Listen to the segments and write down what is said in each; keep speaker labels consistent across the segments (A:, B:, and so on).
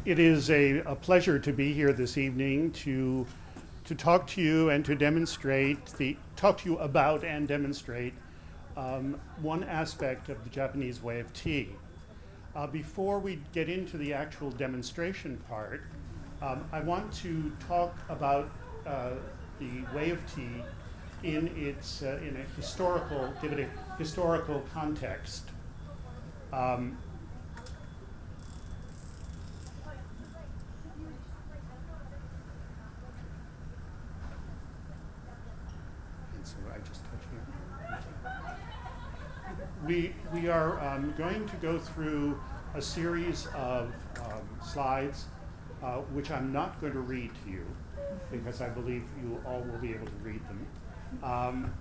A: It is a pleasure to be here this evening to talk to you and to talk to you about and demonstrate one aspect of the Japanese way of tea. Before we get into the actual demonstration part, I want to talk about the way of tea in a historical context. So I just touch here. We are going to go through a series of slides, which I'm not going to read to you, because I believe you all will be able to read them.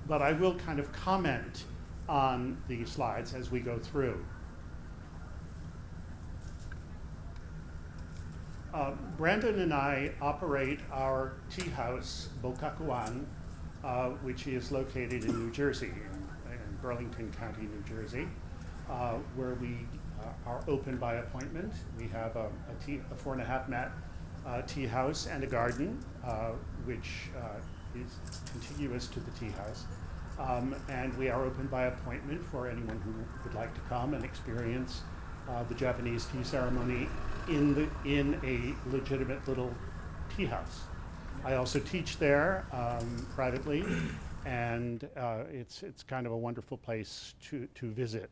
A: But I will kind of comment on the slides as we go through. Brandon and I operate our tea house, Bokakuan, which is located in New Jersey, in Burlington County, New Jersey, where we are open by appointment. We have a 4.5 mat tea house and a garden, which is contiguous to the tea house. And we are open by appointment for anyone who would like to come and experience the Japanese tea ceremony in a legitimate little tea house. I also teach there privately, and it's kind of a wonderful place to visit.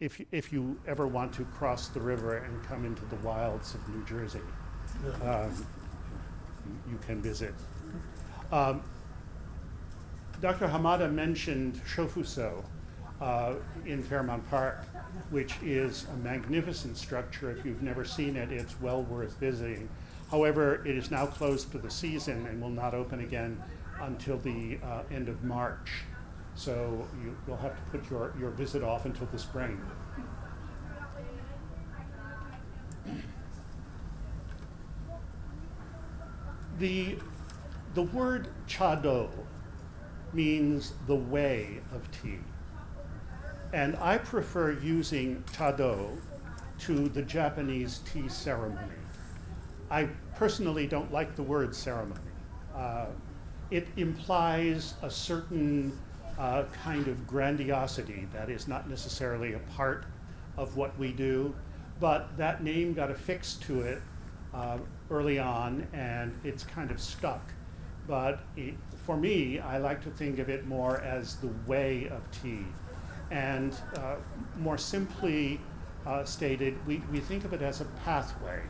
A: If you ever want to cross the river and come into the wilds of New Jersey, you can visit. Dr. Hamada mentioned Shofuso in Fairmount Park, which is a magnificent structure. If you've never seen it, it's well worth visiting. However, it is now closed for the season and will not open again until the end of March. So you'll have to put your visit off until the spring. The word Chado means the way of tea. And I prefer using Chado to the Japanese tea ceremony. I personally don't like the word ceremony. It implies a certain kind of grandiosity that is not necessarily a part of what we do, but that name got affixed to it early on, and it's kind of stuck. But for me, I like to think of it more as the way of tea. And more simply stated, we think of it as a pathway,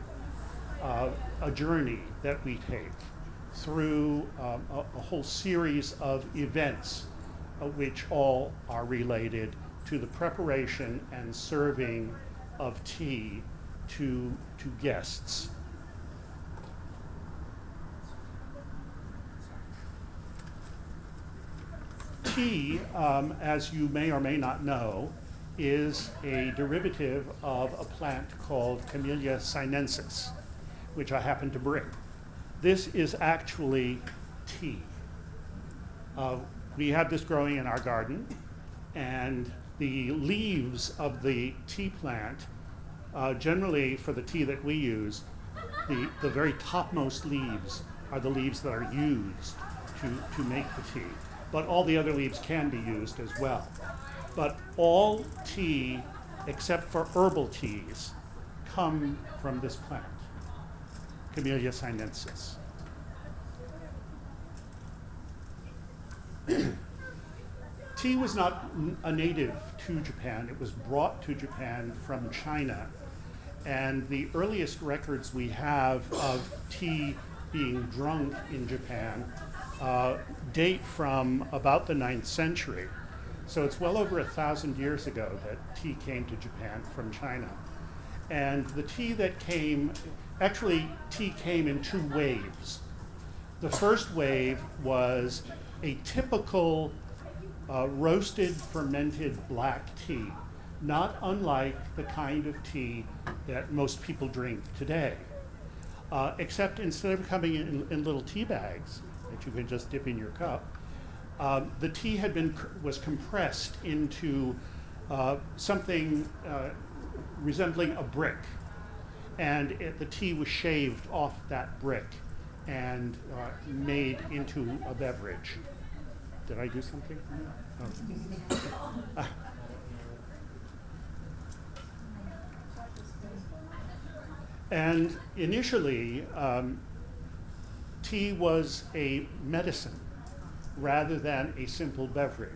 A: a journey that we take through a whole series of events, which all are related to the preparation and serving of tea to guests. Tea, as you may or may not know, is a derivative of a plant called Camellia sinensis, which I happen to bring. This is actually tea. We have this growing in our garden, and the leaves of the tea plant, generally for the tea that we use, the very topmost leaves are the leaves that are used to make the tea. But all the other leaves can be used as well. But all tea, except for herbal teas, come from this plant, Camellia sinensis. Tea was not a native to Japan. It was brought to Japan from China. And the earliest records we have of tea being drunk in Japan date from about the 9th century. So it's well over 1,000 years ago that tea came to Japan from China. And the tea that came, actually tea came in two waves. The first wave was a typical roasted fermented black tea, not unlike the kind of tea that most people drink today. Except instead of coming in little tea bags that you can just dip in your cup, the tea was compressed into something resembling a brick. and the tea was shaved off that brick and made into a beverage. Did I do something? Oh. And initially, tea was a medicine rather than a simple beverage.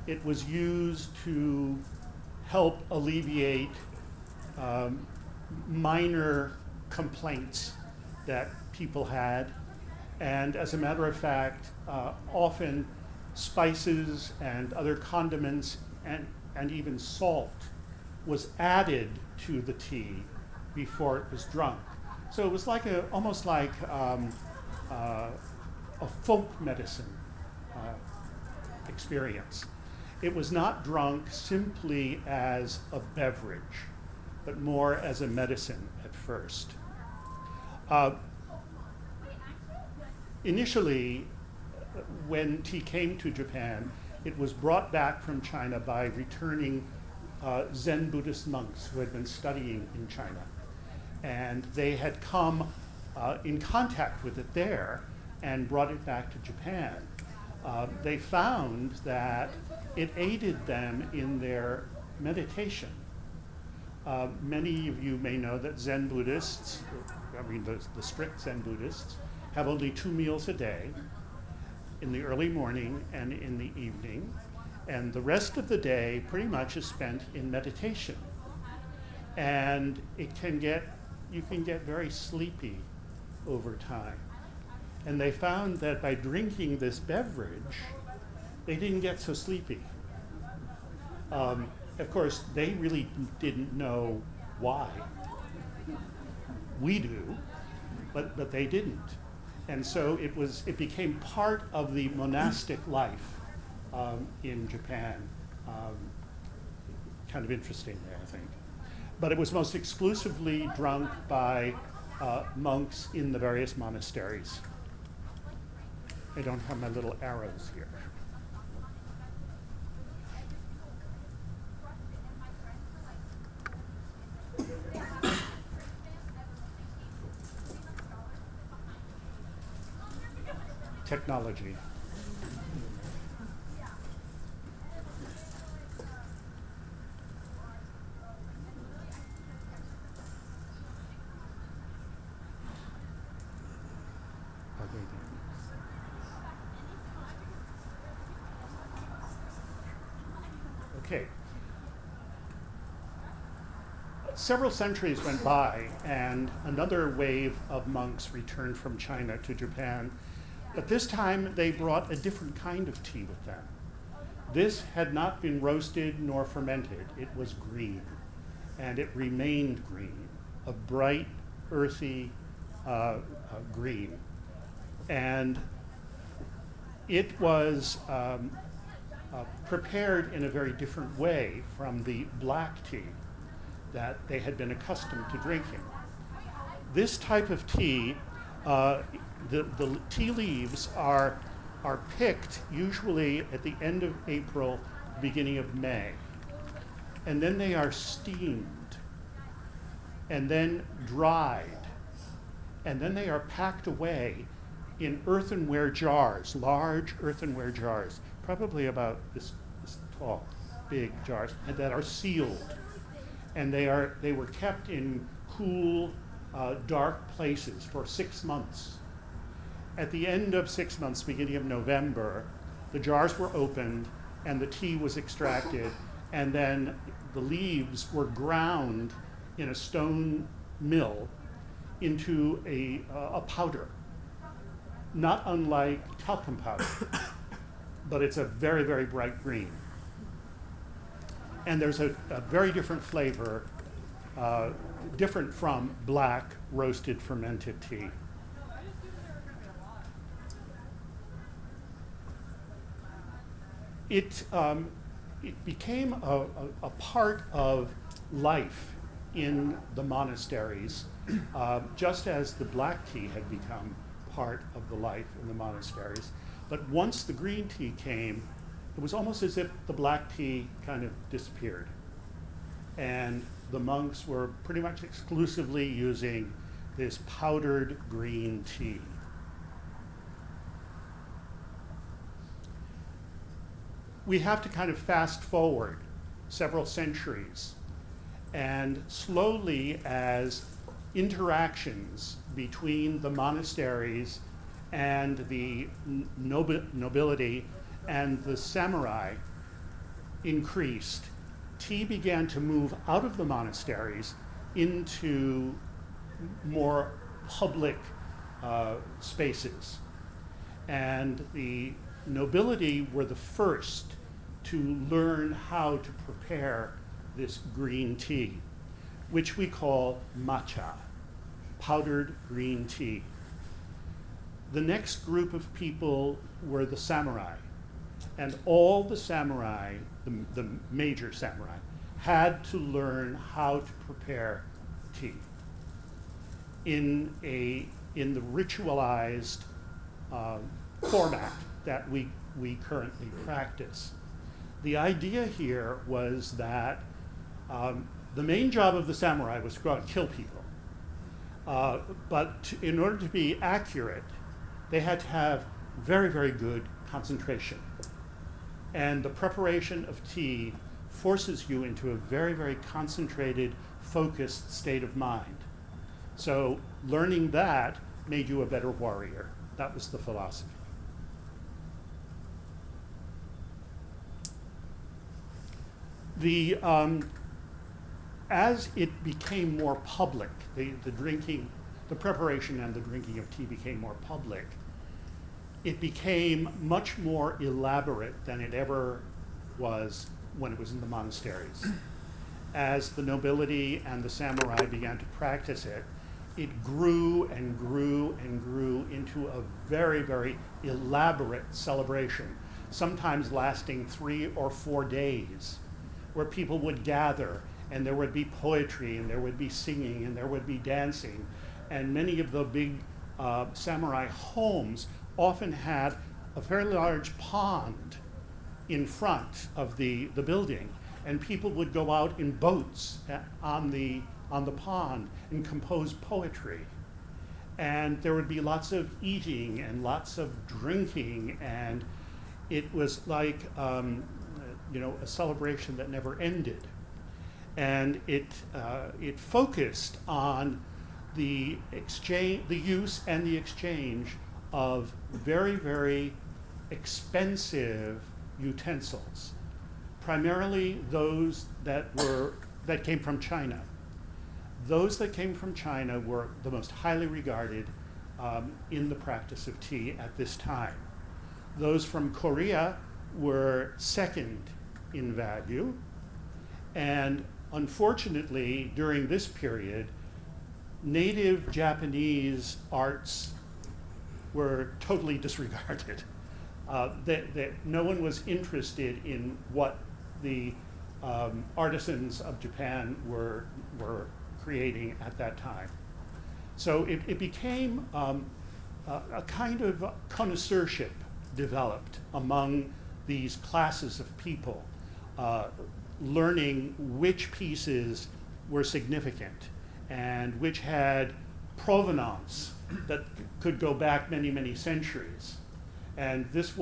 A: It was used to help alleviate minor complaints that people had. And as a matter of fact, often spices and other condiments and even salt was added to the tea before it was drunk. So it was like almost like a folk medicine experience. It was not drunk simply as a beverage, but more as a medicine at first. Initially, when tea came to Japan, it was brought back from China by returning Zen Buddhist monks who had been studying in China. And they had come in contact with it there and brought it back to Japan. They found that it aided them in their meditation. Many of you may know that Zen Buddhists, the strict Zen Buddhists, have only 2 meals a day, in the early morning and in the evening, and the rest of the day pretty much is spent in meditation. And you can get very sleepy over time. And they found that by drinking this beverage, they didn't get so sleepy. Of course, they really didn't know why. We do, but they didn't. And so it became part of the monastic life in Japan. Kind of interesting there, I think. But it was most exclusively drunk by monks in the various monasteries. I don't have my little arrows here. Technology. Okay. Several centuries went by, and another wave of monks returned from China to Japan. But this time they brought a different kind of tea with them. This had not been roasted nor fermented. It was green, and it remained green, a bright, earthy green. And it was prepared in a very different way from the black tea that they had been accustomed to drinking. This type of tea, the tea leaves are picked usually at the end of April, beginning of May. And then they are steamed and then dried. And then they are packed away in earthenware jars, large earthenware jars, probably about this tall, big jars, and that are sealed. And they were kept in cool, dark places for 6 months. At the end of 6 months, beginning of November, the jars were opened and the tea was extracted, and then the leaves were ground in a stone mill into a powder, not unlike talcum powder, but it's a very, very bright green. And there's a very different flavor, different from black roasted fermented tea. It became a part of life in the monasteries, just as the black tea had become part of the life in the monasteries. But once the green tea came, it was almost as if the black tea kind of disappeared. And the monks were pretty much exclusively using this powdered green tea. We have to kind of fast forward several centuries, and slowly, as interactions between the monasteries and the nobility and the samurai increased, tea began to move out of the monasteries into more public spaces. And the nobility were the first to learn how to prepare this green tea, which we call matcha, powdered green tea. The next group of people were the samurai, and all the samurai, the major samurai, had to learn how to prepare tea in the ritualized format that we currently practice. The idea here was that the main job of the samurai was to go out and kill people. But in order to be accurate, they had to have very, very good concentration. And the preparation of tea forces you into a very, very concentrated, focused state of mind. So learning that made you a better warrior. That was the philosophy. As it became more public, the preparation and the drinking of tea became more public, it became much more elaborate than it ever was when it was in the monasteries. As the nobility and the samurai began to practice it, it grew and grew and grew into a very, very elaborate celebration, sometimes lasting 3 or 4 days, where people would gather and there would be poetry and there would be singing and there would be dancing. And many of the big samurai homes often had a fairly large pond in front of the building, and people would go out in boats on the pond and compose poetry. And there would be lots of eating and lots of drinking, and it was like a celebration that never ended. And it focused on the use and the exchange of very, very expensive utensils, primarily those that came from China. Those that came from China were the most highly regarded in the practice of tea at this time. Those from Korea were second in value, and unfortunately, during this period, native Japanese arts were totally disregarded. No one was interested in what the artisans of Japan were creating at that time. So it became a kind of connoisseurship developed among these classes of people, learning which pieces were significant and which had provenance that could go back many, many centuries. And this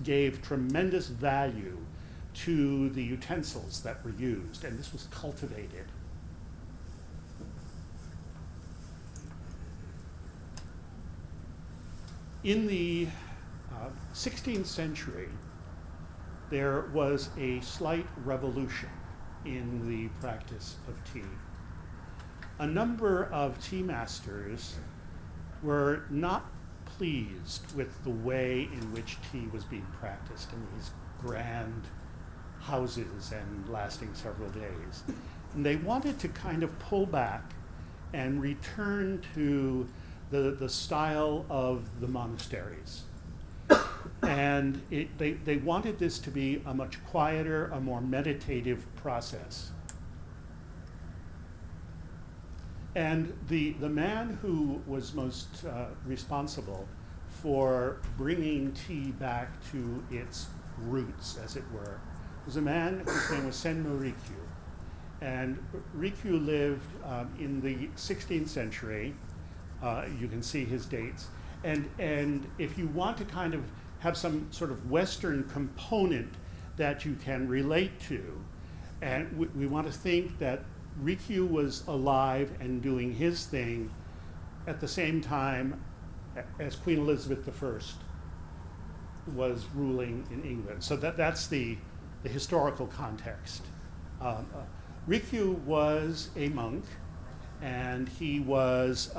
A: gave tremendous value to the utensils that were used, and this was cultivated. In the 16th century, there was a slight revolution in the practice of tea. A number of tea masters were not pleased with the way in which tea was being practiced in these grand houses and lasting several days. And they wanted to kind of pull back and return to the style of the monasteries. And they wanted this to be a much quieter, a more meditative process. And the man who was most responsible for bringing tea back to its roots, as it were, was a man whose name was Senno Rikyu. And Rikyū lived in the 16th century. You can see his dates. And if you want to kind of have some sort of Western component that you can relate to, and we want to think that Rikyū was alive and doing his thing at the same time as Queen Elizabeth I was ruling in England. So that's the historical context. Rikyū was a monk, and he was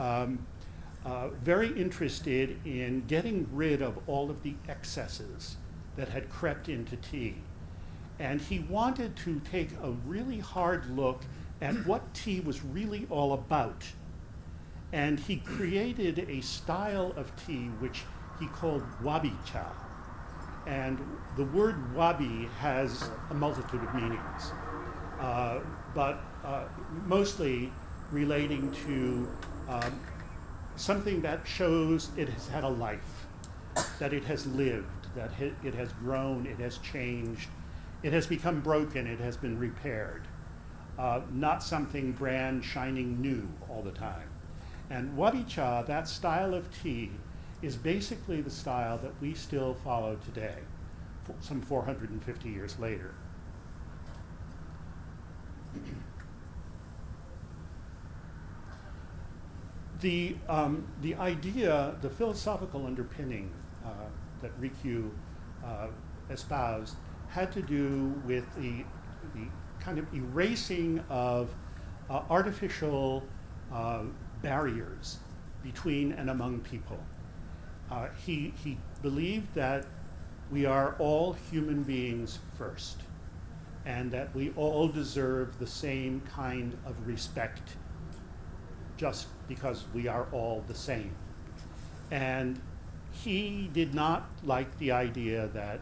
A: very interested in getting rid of all of the excesses that had crept into tea. And he wanted to take a really hard look at what tea was really all about. And he created a style of tea which he called wabi-cha. And the word wabi has a multitude of meanings, but mostly relating to something that shows it has had a life, that it has lived, that it has grown, it has changed, it has become broken, it has been repaired. Not something brand shining new all the time. And wabi-cha, that style of tea, is basically the style that we still follow today, some 450 years later. The idea, the philosophical underpinning that Rikyū espoused had to do with the kind of erasing of artificial barriers between and among people. He believed that we are all human beings first, and that we all deserve the same kind of respect just because we are all the same. And he did not like the idea that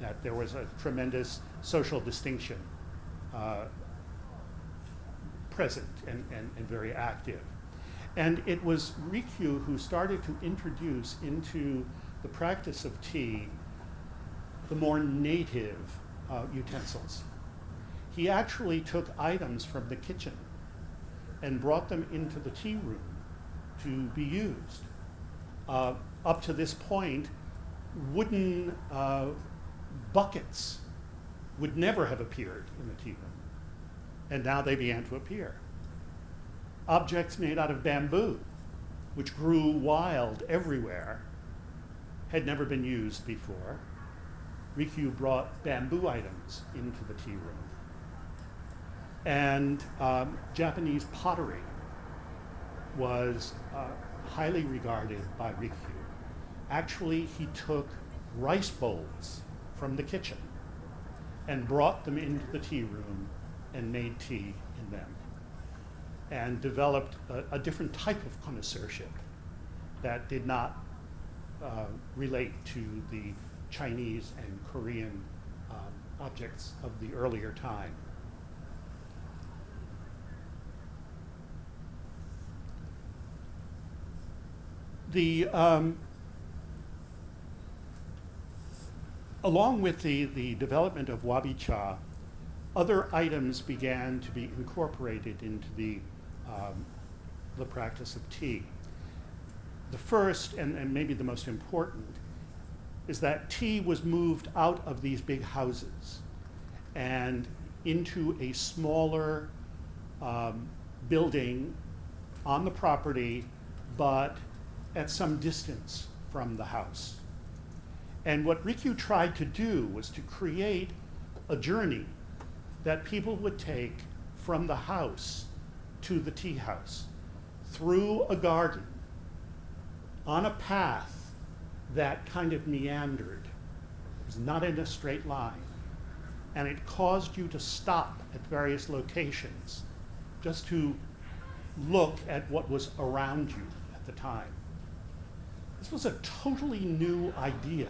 A: that there was a tremendous social distinction present and very active. And it was Rikyū who started to introduce into the practice of tea the more native utensils. He actually took items from the kitchen and brought them into the tea room to be used. Up to this point, wooden buckets would never have appeared in the tea room, and now they began to appear. Objects made out of bamboo, which grew wild everywhere, had never been used before. Rikyū brought bamboo items into the tea room. And Japanese pottery was highly regarded by Rikyū. Actually, he took rice bowls from the kitchen and brought them into the tea room and made tea in them, and developed a different type of connoisseurship that did not relate to the Chinese and Korean objects of the earlier time. Along with the development of wabi-cha, other items began to be incorporated into the practice of tea. The first, and maybe the most important, is that tea was moved out of these big houses and into a smaller building on the property, but at some distance from the house. And what Rikyū tried to do was to create a journey that people would take from the house to the tea house, through a garden, on a path that kind of meandered. It was not in a straight line. And it caused you to stop at various locations just to look at what was around you at the time. This was a totally new idea.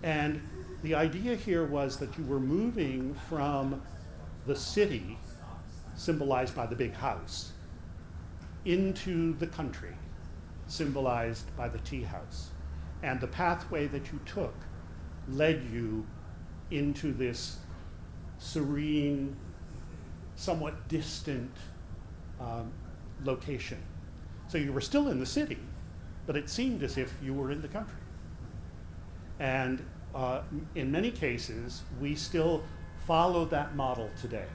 A: And the idea here was that you were moving from the city, symbolized by the big house, into the country, symbolized by the tea house. And the pathway that you took led you into this serene, somewhat distant location. So you were still in the city, but it seemed as if you were in the country. And in many cases, we still follow that model today.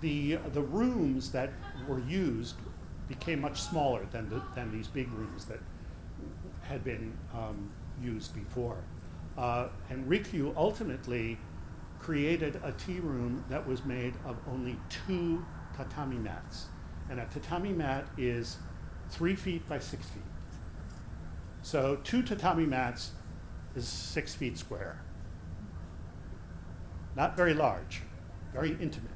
A: The rooms that were used became much smaller than these big rooms that had been used before. And Rikyu ultimately created a tea room that was made of only 2 tatami mats. And a tatami mat is 3 feet by 6 feet. So 2 tatami mats is 6 feet square. Not very large, very intimate.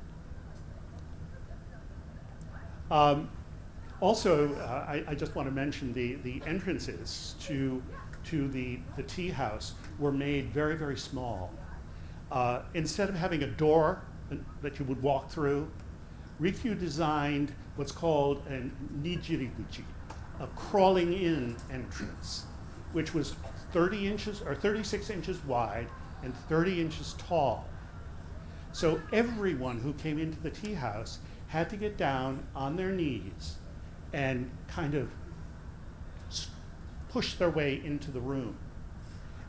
A: Also, I just want to mention the entrances to the tea house were made very, very small. Instead of having a door that you would walk through, Rikyu designed what's called a nijiribuchi, a crawling in entrance, which was 30 inches or 36 inches wide and 30 inches tall. So everyone who came into the tea house had to get down on their knees and kind of push their way into the room.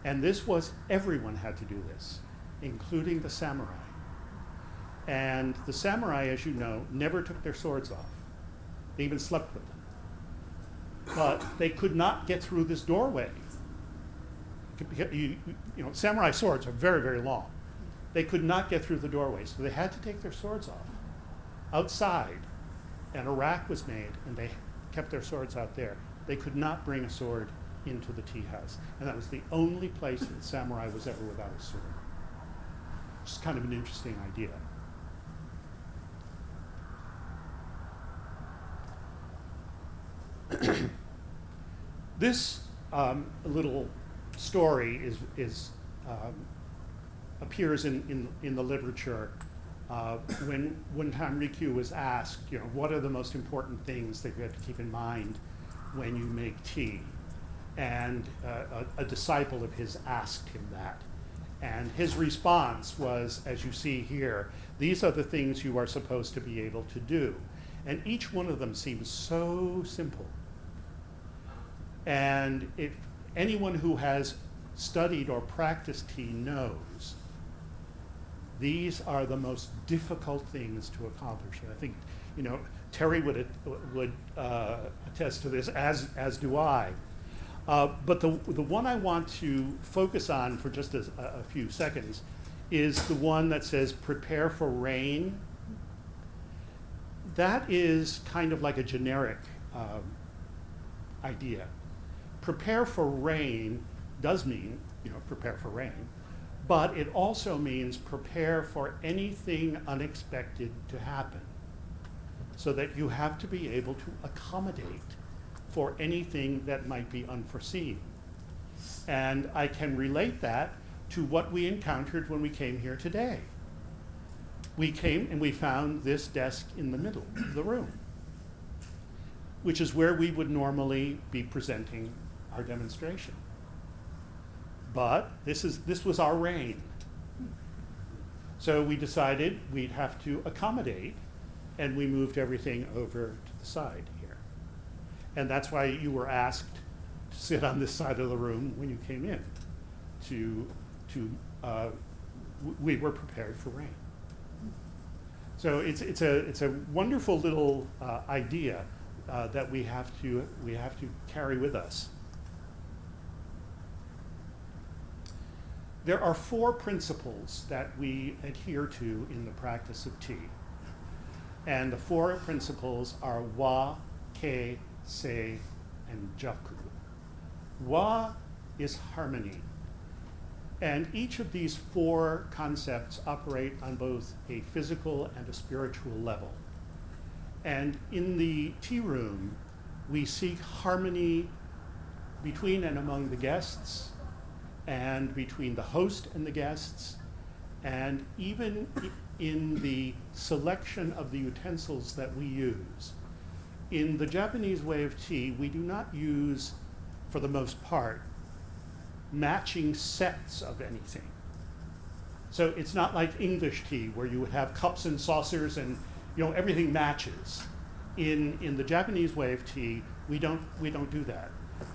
A: And this was, everyone had to do this, including the samurai. And the samurai, as you know, never took their swords off. They even slept with them. But they could not get through this doorway. You know, samurai swords are very, very long. They could not get through the doorway, so they had to take their swords off outside. And a rack was made, and they kept their swords out there. They could not bring a sword into the tea house. And that was the only place that the samurai was ever without a sword. Just kind of an interesting idea. This little story appears in the literature when one time Rikyu was asked, you know, what are the most important things that you have to keep in mind when you make tea? And a disciple of his asked him that. And his response was, as you see here, these are the things you are supposed to be able to do. And each one of them seems so simple. And if anyone who has studied or practiced tea knows, these are the most difficult things to accomplish. And I think, you know, Terry would attest to this, as do I. But the one I want to focus on for just a few seconds is the one that says, prepare for rain. That is kind of like a generic idea. Prepare for rain does mean, you know, prepare for rain, but it also means prepare for anything unexpected to happen, so that you have to be able to accommodate for anything that might be unforeseen. And I can relate that to what we encountered when we came here today. We came and we found this desk in the middle of the room, which is where we would normally be presenting our demonstration. But this was our reign. So we decided we'd have to accommodate, and we moved everything over to the side here. And that's why you were asked to sit on this side of the room when you came in. We were prepared for rain. So it's a wonderful little idea that we have to carry with us. There are 4 principles that we adhere to in the practice of tea. And the 4 principles are wa, ke, se, and jaku. Wa is harmony. And each of these 4 concepts operate on both a physical and a spiritual level. And in the tea room, we seek harmony between and among the guests, and between the host and the guests, and even in the selection of the utensils that we use. In the Japanese way of tea, we do not use, for the most part, matching sets of anything. So it's not like English tea where you would have cups and saucers and everything matches. In the Japanese way of tea, we don't do that.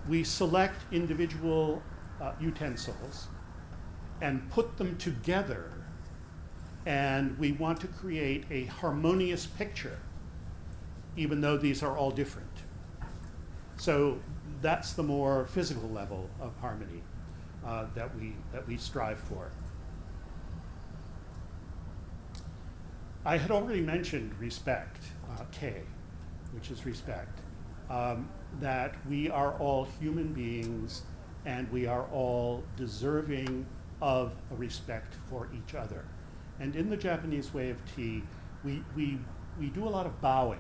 A: We select individual utensils and put them together, and we want to create a harmonious picture, even though these are all different. So that's the more physical level of harmony that we strive for. I had already mentioned respect, K, which is respect, that we are all human beings and we are all deserving of a respect for each other. And in the Japanese way of tea, we do a lot of bowing.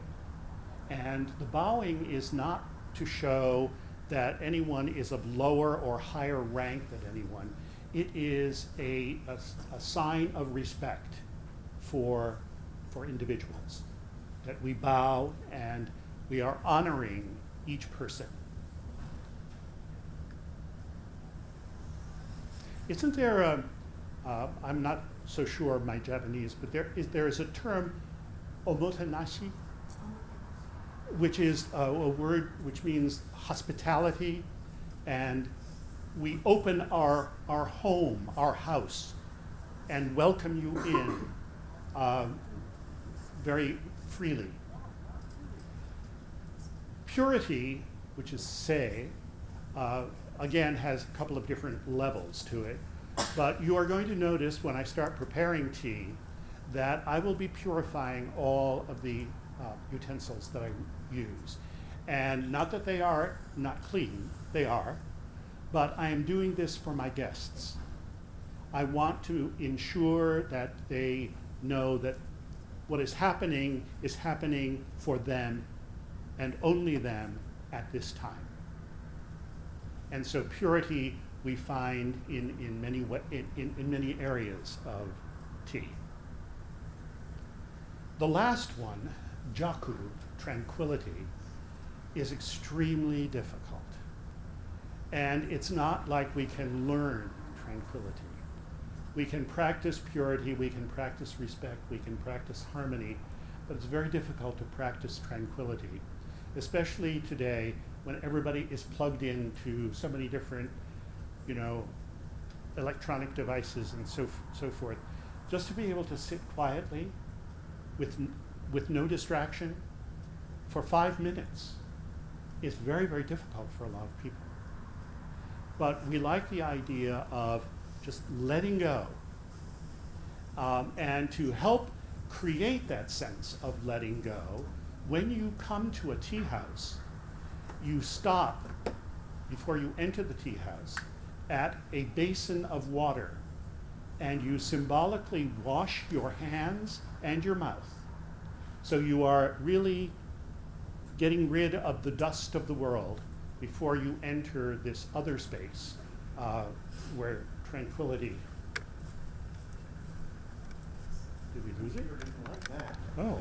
A: And the bowing is not to show that anyone is of lower or higher rank than anyone. It is a sign of respect for individuals, that we bow and we are honoring each person. Isn't there I'm not so sure of my Japanese, but there is a term, omotenashi, which is a word which means hospitality, and we open our home, our house, and welcome you in very freely. Purity, which is sei, again has a couple of different levels to it, but you are going to notice when I start preparing tea that I will be purifying all of the utensils that I use. And not that they are not clean, they are, but I am doing this for my guests. I want to ensure that they know that what is happening for them and only them at this time. And so purity we find in many areas of tea. The last one, jaku, tranquility, is extremely difficult. And it's not like we can learn tranquility. We can practice purity, we can practice respect, we can practice harmony, but it's very difficult to practice tranquility, especially today when everybody is plugged into so many different, electronic devices and so forth. Just to be able to sit quietly with no distraction for 5 minutes is very, very difficult for a lot of people. But we like the idea of just letting go. And to help create that sense of letting go, when you come to a tea house, you stop before you enter the tea house at a basin of water, and you symbolically wash your hands and your mouth. So you are really getting rid of the dust of the world before you enter this other space where tranquility. Did we lose it?
B: Like that.
A: Oh.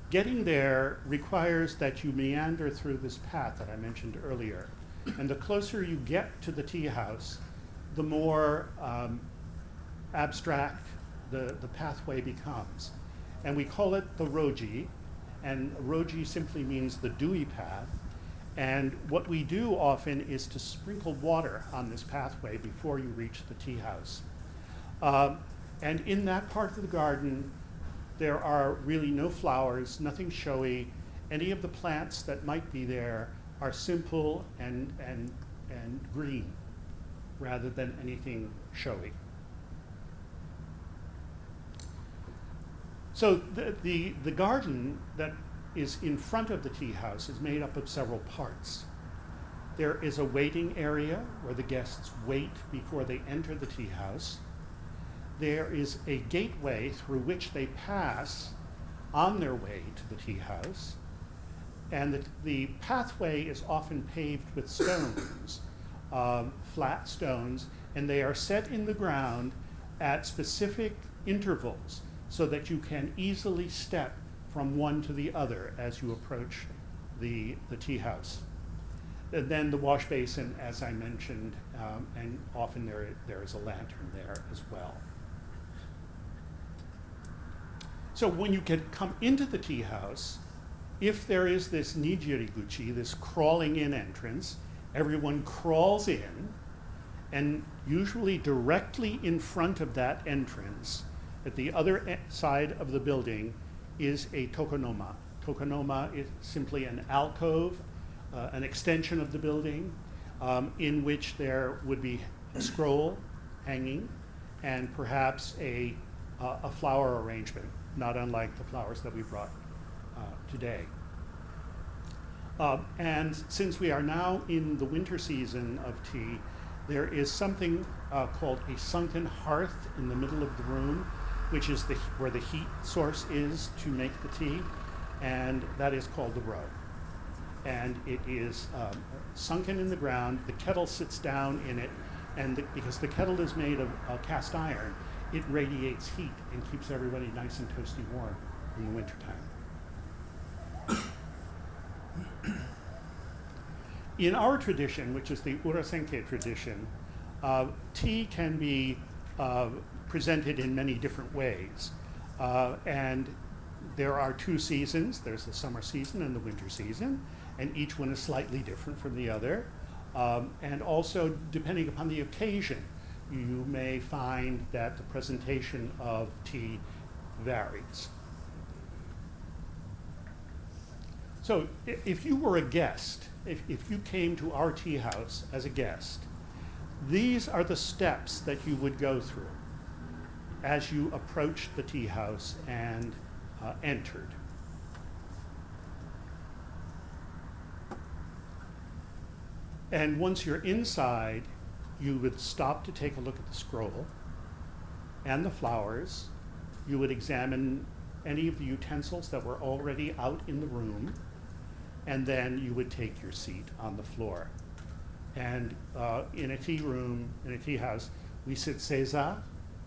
A: Getting there requires that you meander through this path that I mentioned earlier. And the closer you get to the tea house, the more abstract the pathway becomes. And we call it the roji, and roji simply means the dewy path. And what we do often is to sprinkle water on this pathway before you reach the tea house. And in that part of the garden, there are really no flowers, nothing showy. Any of the plants that might be there are simple and green rather than anything showy. So the garden that is in front of the tea house is made up of several parts. There is a waiting area where the guests wait before they enter the tea house. There is a gateway through which they pass on their way to the tea house. And the pathway is often paved with stones, flat stones, and they are set in the ground at specific intervals so that you can easily step from one to the other as you approach the tea house. And then the wash basin, as I mentioned, and often there is a lantern there as well. So when you come into the tea house, if there is this nijiriguchi, this crawling in entrance, everyone crawls in, and usually directly in front of that entrance, at the other side of the building, is a tokonoma. Tokonoma is simply an alcove, an extension of the building, in which there would be a scroll hanging and perhaps a flower arrangement, not unlike the flowers that we brought today. And since we are now in the winter season of tea, there is something called a sunken hearth in the middle of the room, which is where the heat source is to make the tea, and that is called the rug. And it is sunken in the ground. The kettle sits down in it, and because the kettle is made of cast iron, it radiates heat and keeps everybody nice and toasty warm in the wintertime. In our tradition, which is the Urasenke tradition, tea can be presented in many different ways. And there are two seasons. There's the summer season and the winter season, and each one is slightly different from the other. And also, depending upon the occasion, you may find that the presentation of tea varies. So if you were a guest, if you came to our tea house as a guest, these are the steps that you would go through as you approached the tea house and entered. And once you're inside, you would stop to take a look at the scroll and the flowers. You would examine any of the utensils that were already out in the room, and then you would take your seat on the floor. And in a tea room, in a tea house, we sit seiza,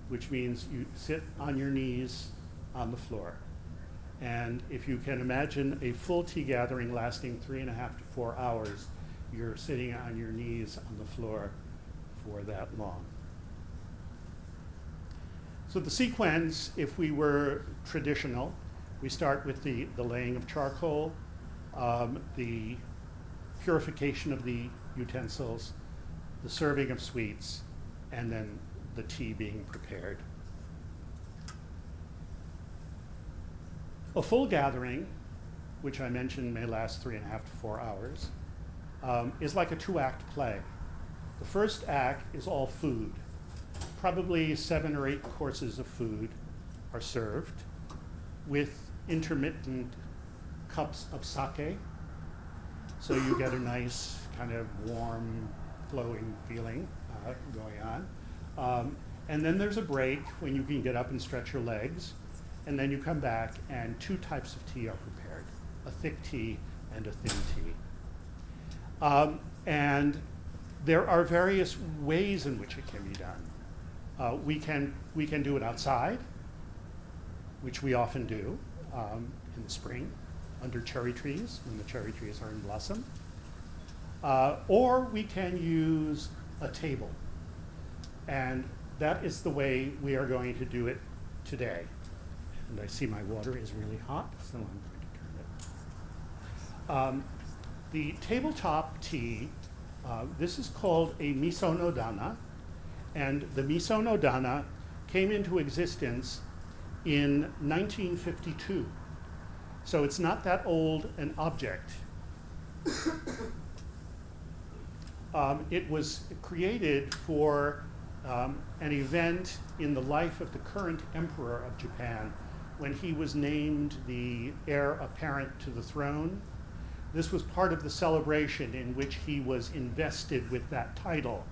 A: which means you sit on your knees on the floor. And if you can imagine a full tea gathering lasting 3.5 to 4 hours, you're sitting on your knees on the floor for that long. So the sequence, if we were traditional, we start with the laying of charcoal, the purification of the utensils, the serving of sweets, and then the tea being prepared. A full gathering, which I mentioned may last 3.5 to 4 hours, is like a 2-act play. The first act is all food. Probably 7 or 8 courses of food are served with intermittent cups of sake. So you get a nice kind of warm, flowing feeling going on. And then there's a break when you can get up and stretch your legs. And then you come back and 2 types of tea are prepared, a thick tea and a thin tea. And there are various ways in which it can be done. We can do it outside, which we often do in the spring, under cherry trees, when the cherry trees are in blossom. Or we can use a table. And that is the way we are going to do it today. And I see my water is really hot, so I'm going to turn it. The tabletop tea, this is called a miso no dana, and the miso no dana came into existence in 1952. So it's not that old an object. It was created for an event in the life of the current emperor of Japan when he was named the heir apparent to the throne. This was part of the celebration in which he was invested with that title.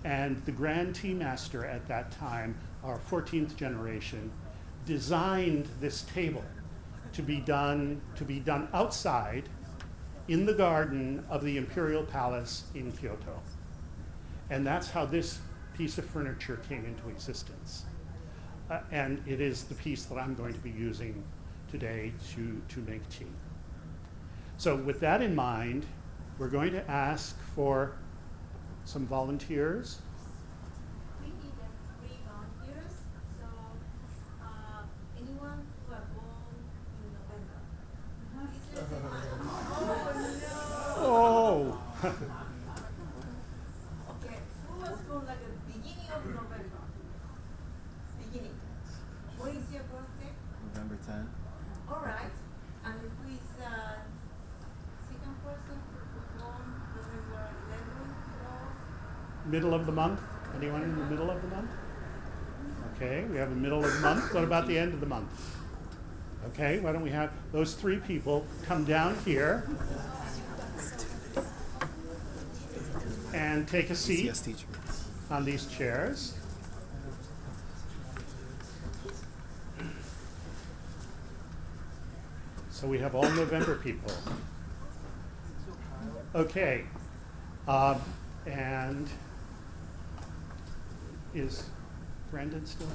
A: And the Grand Tea Master at that time, our 14th generation, designed this table to be done outside in the garden of the Imperial Palace in Kyoto. And that's how this piece of furniture came into existence. And it is the piece that I'm going to be using today to make tea. So with that in mind, we're going to ask for some volunteers.
B: We need 3 volunteers. So anyone who are born in November. Is there someone? Oh no!
A: Oh!
B: Okay, who was born like the beginning of November? Beginning. What is your birthday?
C: November 10.
B: All right. And who is second person who was born November 11, 12?
A: Middle of the month? Anyone in the middle of the month? Okay, we have a middle of the month. What about the end of the month? Okay, why don't we have those 3 people come down here and take a seat
C: Yes, teacher.
A: on these chairs. So we have all November people. Okay. And is Brandon still?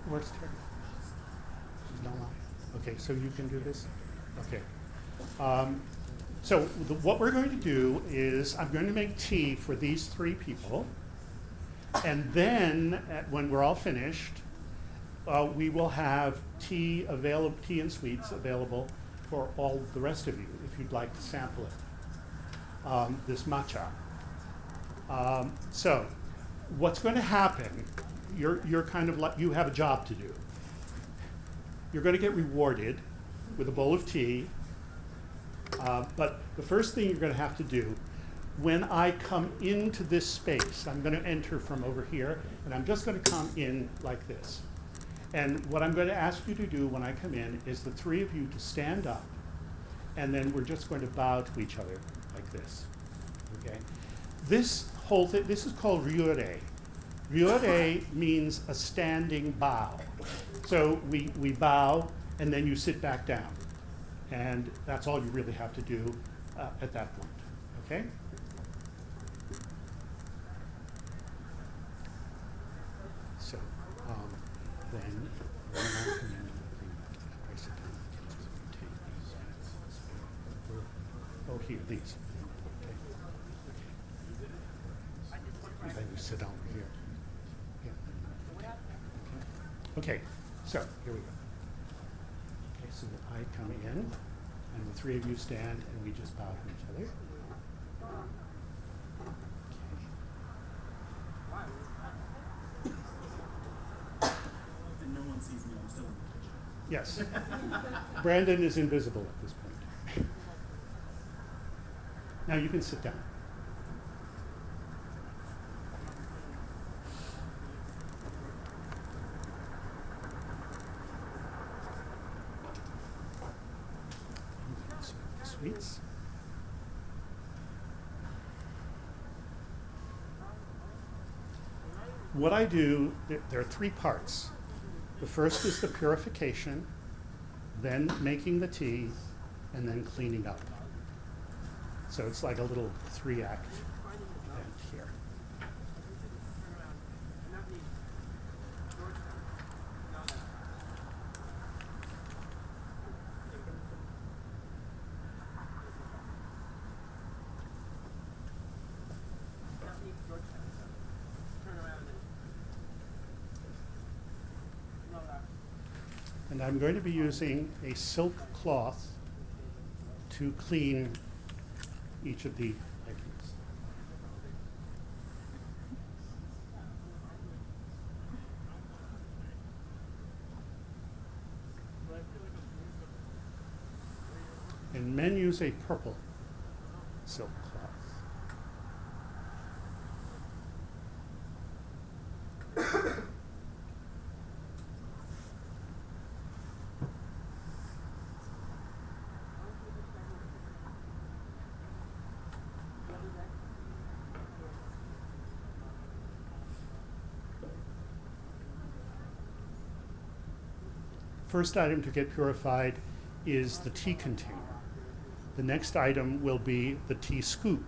A: Where's Terry? She's not on. Okay, so you can do this? Okay. So what we're going to do is I'm going to make tea for these 3 people. And then when we're all finished, we will have tea and sweets available for all the rest of you if you'd like to sample it. This matcha. So what's going to happen, you're kind of like, you have a job to do. You're going to get rewarded with a bowl of tea, but the first thing you're going to have to do, when I come into this space, I'm going to enter from over here, and I'm just going to come in like this. And what I'm going to ask you to do when I come in is the 3 of you to stand up, and then we're just going to bow to each other like this. Okay? This whole thing, this is called ryure. Ryure means a standing bow. So we bow, and then you sit back down. And that's all you really have to do at that point. Okay? So then, when I come in, I sit down, take these. Oh, here, these. And then you sit down here. Yeah. Okay, so here we go. Okay, so I come in, and the 3 of you stand, and we just bow to each other.
D: No one sees me, I'm still in the kitchen.
A: Yes. Brandon is invisible at this point. Now you can sit down. Sweets. What I do, there are 3 parts. The first is the purification, then making the tea, and then cleaning up. So it's like a little 3-act event here. And I'm going to be using a silk cloth to clean each of the items. And men use a purple silk cloth. First item to get purified is the tea container. The next item will be the tea scoop.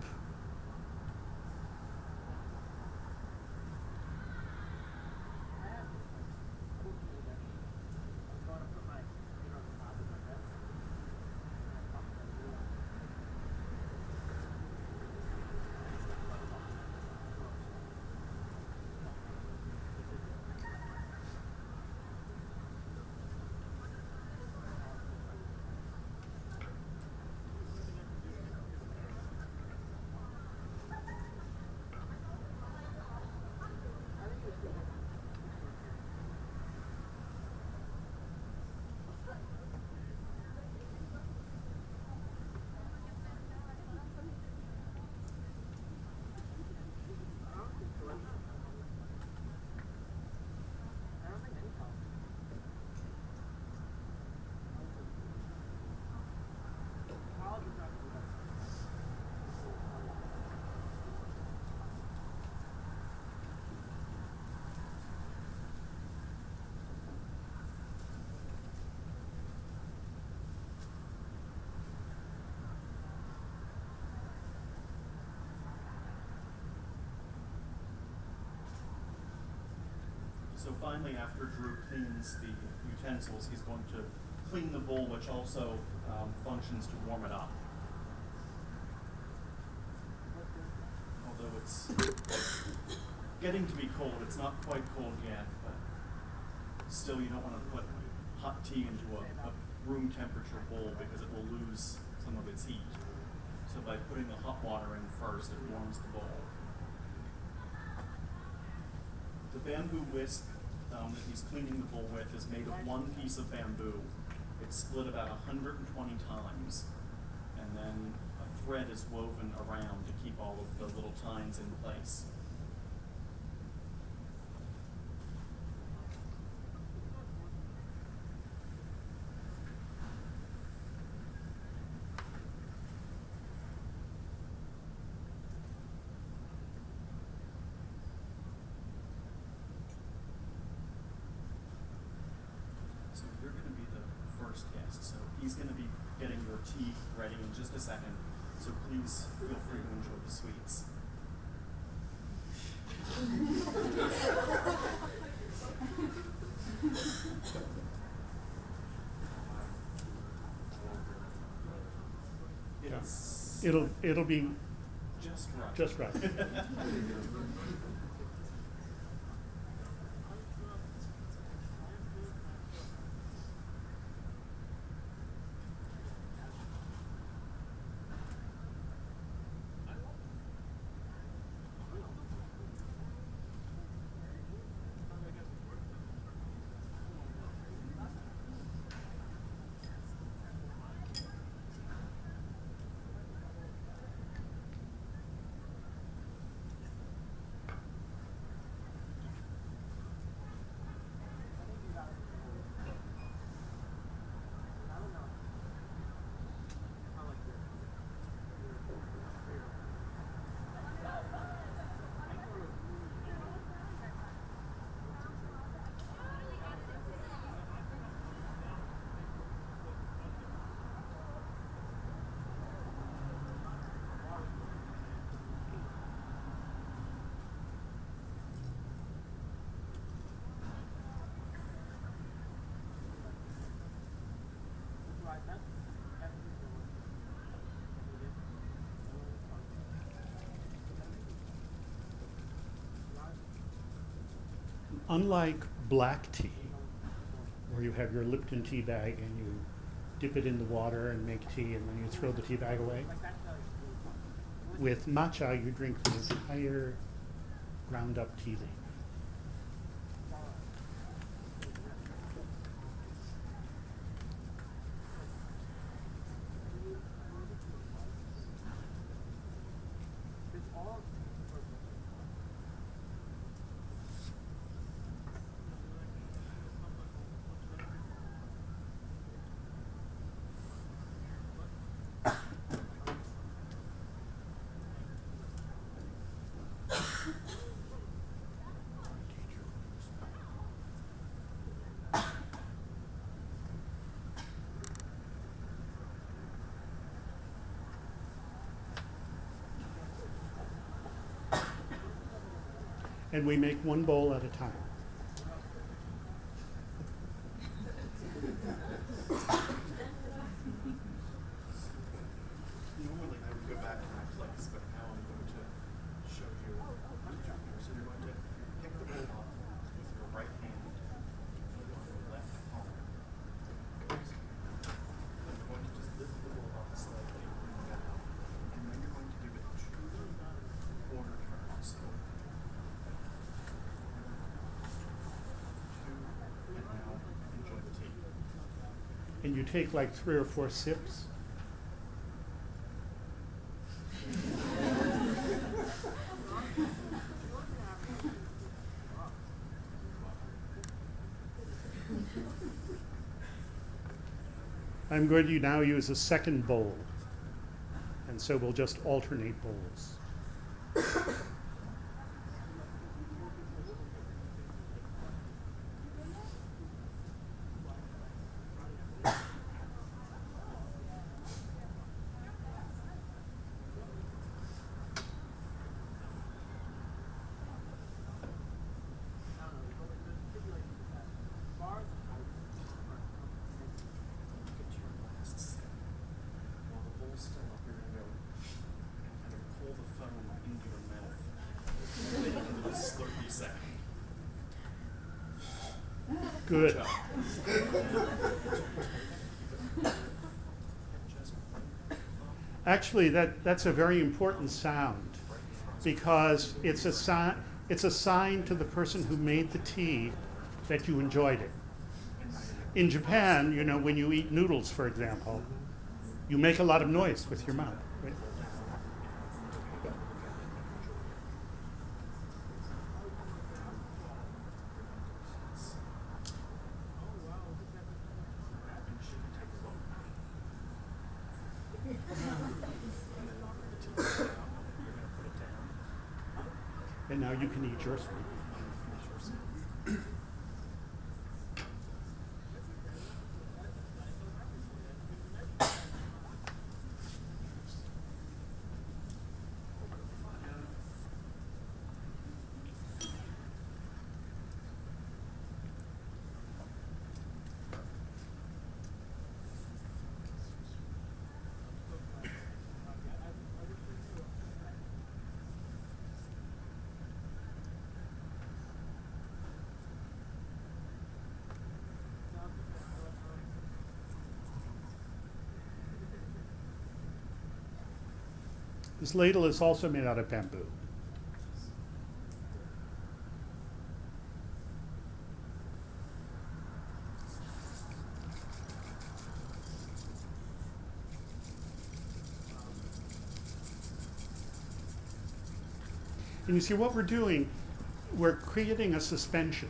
D: So finally, after Drew cleans the utensils, he's going to clean the bowl, which also functions to warm it up. Although it's getting to be cold, it's not quite cold yet, but still you don't want to put hot tea into a room temperature bowl because it will lose some of its heat. So by putting the hot water in first, it warms the bowl. The bamboo whisk that he's cleaning the bowl with is made of one piece of bamboo. It's split about 120 times, and then a thread is woven around to keep all of the little tines in place. So you're going to be the first guest, so he's going to be getting your tea ready in just a second, so please feel free to enjoy the sweets. It's
A: It'll be
D: just right.
A: just right. Unlike black tea, where you have your Lipton tea bag and you dip it in the water and make tea and then you throw the tea bag away, with matcha you drink the entire ground up tea leaf. And we make one bowl at a time.
D: Normally I would go back to my place, but now I'm going to show you what you're doing. So you're going to pick the bowl up with your right hand on your left palm. Then you're going to just lift the bowl up slightly and down, and then you're going to give it 2 quarter turns. So 2, and now enjoy the tea.
A: And you take like 3 or 4 sips. I'm going to now use a second bowl, and so we'll just alternate bowls. Good. Actually, that's a very important sound because it's a sign to the person who made the tea that you enjoyed it. In Japan, you know, when you eat noodles, for example, you make a lot of noise with your mouth. Right? And now you can eat your sweet. This ladle is also made out of bamboo. And you see what we're doing, we're creating a suspension.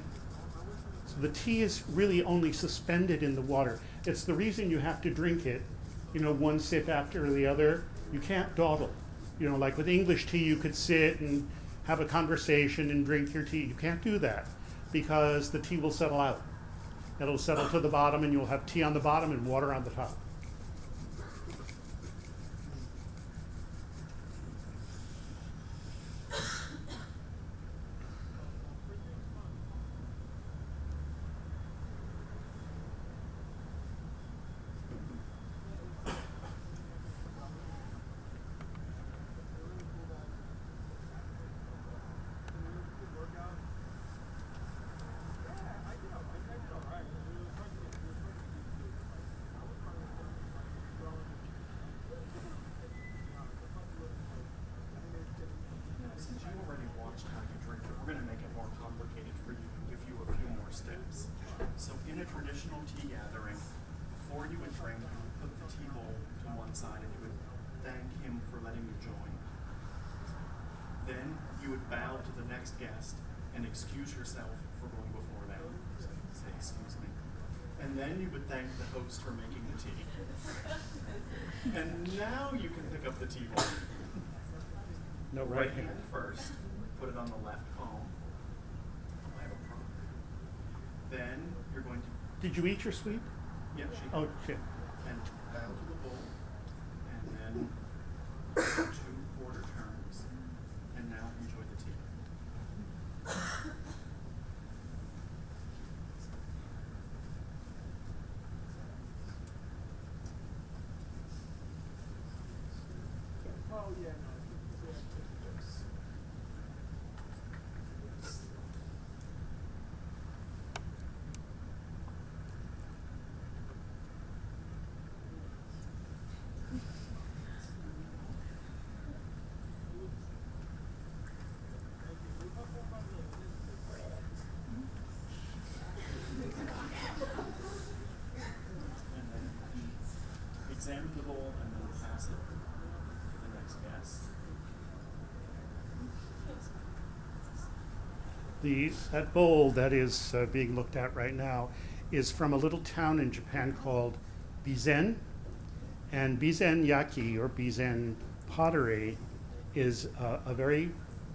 A: So the tea is really only suspended in the water. It's the reason you have to drink it, you know, one sip after the other. You can't dawdle. You know, like with English tea, you could sit and have a conversation and drink your tea. You can't do that because the tea will settle out. It'll settle to the bottom and you'll have tea on the bottom and water on the top.
D: Since you already watched how you drink it, we're going to make it more complicated for you and give you a few more steps. So in a traditional tea gathering, before you would drink, you would put the tea bowl to one side and you would thank him for letting you join. Then you would bow to the next guest and excuse yourself for going before them. So say, excuse me. And then you would thank the host for making the tea. And now you can pick up the tea bowl.
A: No
D: Right hand first, put it on the left palm. I have a problem. Then you're going to,
A: Did you eat your sweet?
D: yeah, shake
A: Oh,
D: it,
A: shit.
D: and bow to the bowl, and then 2 quarter turns, and now enjoy the tea.
C: Oh, yeah, no.
D: And then examine the bowl and then pass it to the next guest.
A: That bowl that is being looked at right now is from a little town in Japan called Bizen. And Bizen yaki, or Bizen pottery, is a very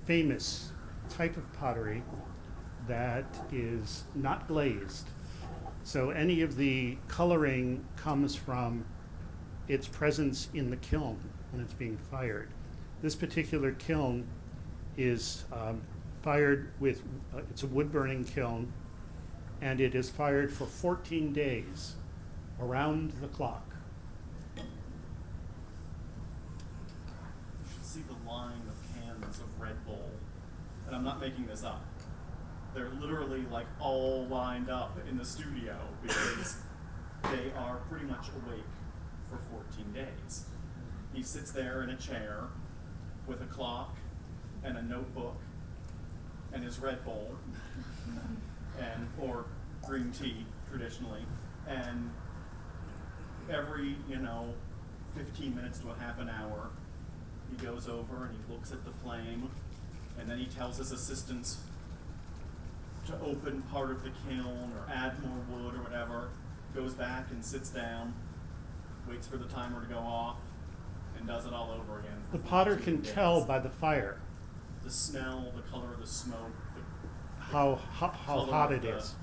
A: famous type of pottery that is not glazed. So any of the coloring comes from its presence in the kiln when it's being fired. This particular kiln is fired with, it's a wood burning kiln, and it is fired for 14 days around the clock.
D: You should see the line of cans of Red Bull. And I'm not making this up. They're literally like all lined up in the studio because they are pretty much awake for 14 days. He sits there in a chair with a clock and a notebook and his Red Bull and or green tea traditionally, and every 15 minutes to a half an hour he goes over and he looks at the flame, and then he tells his assistants to open part of the kiln or add more wood or whatever, goes back and sits down, waits for the timer to go off, and does it all over again.
A: The potter
D: 14
A: can
D: days.
A: tell by the fire
D: The smell, the color of the smoke, the
A: how
D: color
A: hot
D: of
A: it is.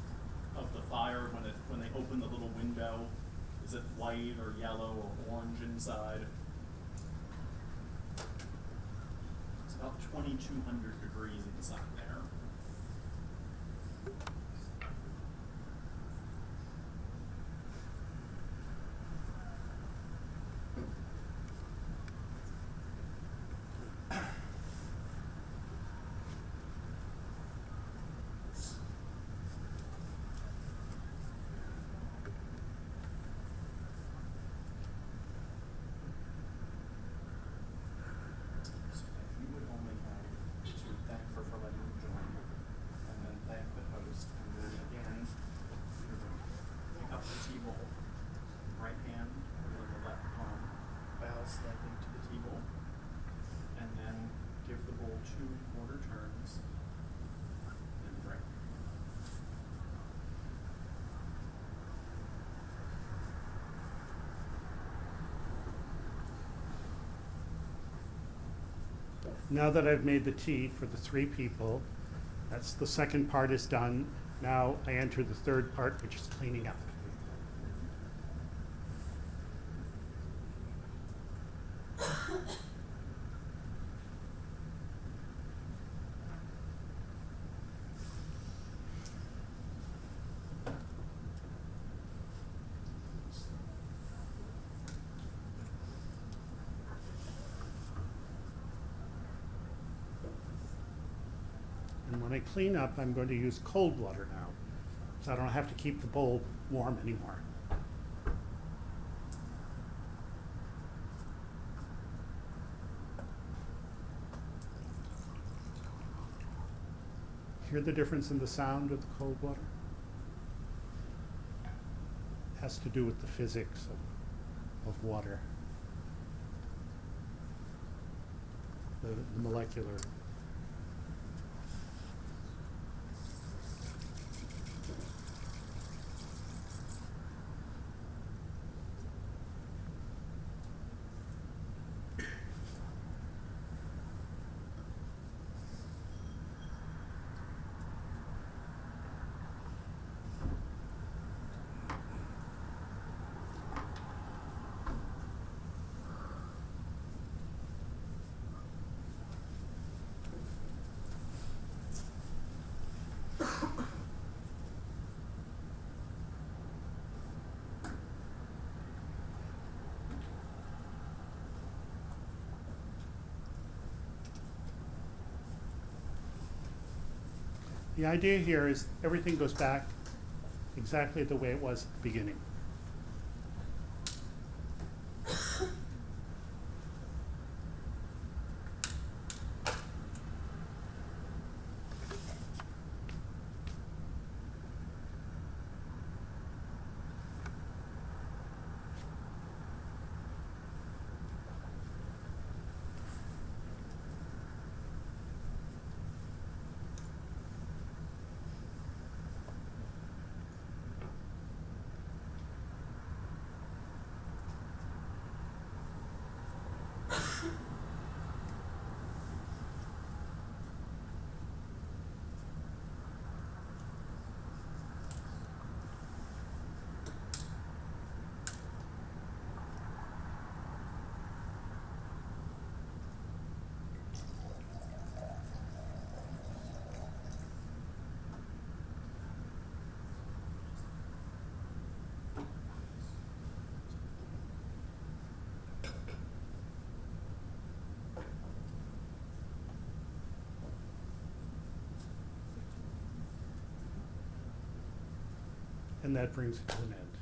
D: of the fire when they open the little window. Is it white or yellow or orange inside? It's about 2,200 degrees inside there. So you would only have to thank her for letting you join, and then thank the host, and then again, you're going to pick up the tea bowl, right hand, and then the left palm, bow slightly to the tea bowl, and then give the bowl 2 quarter turns, and drink.
A: Now that I've made the tea for the 3 people, that's the second part is done. Now I enter the third part, which is cleaning up. And when I clean up, I'm going to use cold water now, so I don't have to keep the bowl warm anymore. Hear the difference in the sound of the cold water? It has to do with the physics of water, the molecular. The idea here is everything goes back exactly the way it was at the beginning. and that brings it to an end.